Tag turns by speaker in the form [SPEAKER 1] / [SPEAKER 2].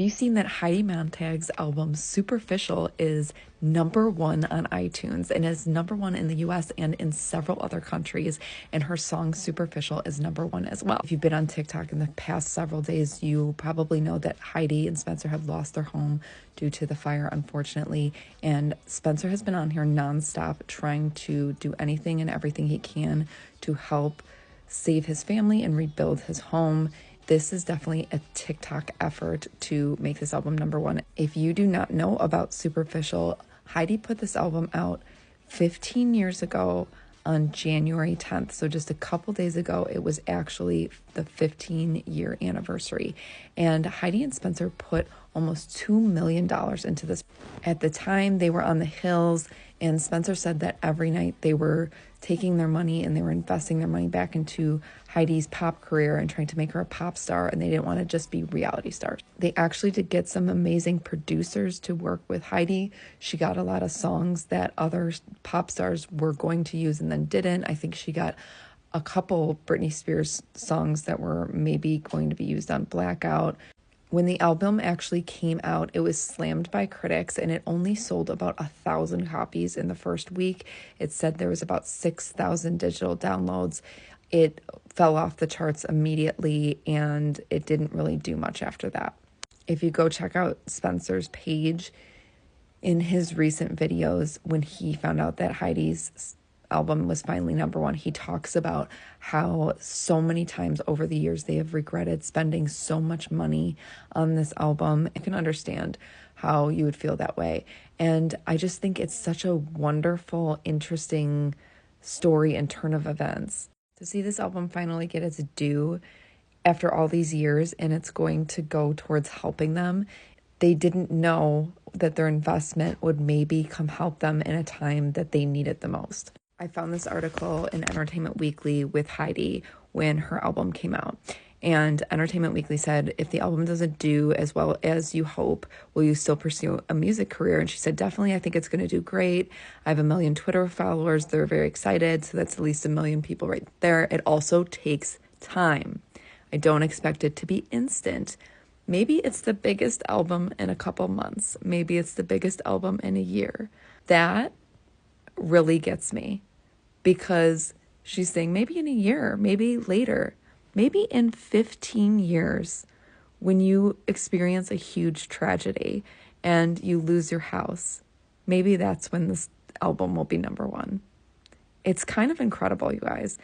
[SPEAKER 1] Have you seen that Heidi Montag's album Superficial is #1 on iTunes and is #1 in the US and in several other countries, and her song Superficial is #1 as well. If you've been on TikTok in the past several days, you probably know that Heidi and Spencer have lost their home due to the fire, unfortunately, and Spencer has been on here nonstop trying to do anything and everything he can to help save his family and rebuild his home. This is definitely a TikTok effort to make this album #1. If you do not know about Superficial, Heidi put this album out 15 years ago on January 10th. So just a couple days ago, it was actually the 15-year anniversary. And Heidi and Spencer put almost $2 million into this. At the time, they were on the hills, and Spencer said that every night they were taking their money and they were investing their money back into Heidi's pop career and trying to make her a pop star, and they didn't want to just be reality stars. They actually did get some amazing producers to work with Heidi. She got a lot of songs that other pop stars were going to use and then didn't. I think she got a couple Britney Spears songs that were maybe going to be used on Blackout. When the album actually came out, it was slammed by critics, and it only sold about 1,000 copies in the first week. It said there was about 6,000 digital downloads. It fell off the charts immediately, and it didn't really do much after that. If you go check out Spencer's page, in his recent videos, when he found out that Heidi's album was finally #1, he talks about how so many times over the years they have regretted spending so much money on this album. I can understand how you would feel that way. And I just think it's such a wonderful, interesting story and turn of events to see this album finally get its due after all these years, and it's going to go towards helping them. They didn't know that their investment would maybe come help them in a time that they needed the most. I found this article in Entertainment Weekly with Heidi when her album came out. And Entertainment Weekly said, if the album doesn't do as well as you hope, will you still pursue a music career? And she said, definitely, I think it's going to do great. I have 1 million Twitter followers. They're very excited. So that's at least 1 million people right there. It also takes time. I don't expect it to be instant. Maybe it's the biggest album in a couple months. Maybe it's the biggest album in a year. That really gets me, because she's saying maybe in a year, maybe later, maybe in 15 years, when you experience a huge tragedy and you lose your house, maybe that's when this album will be #1. It's kind of incredible, you guys.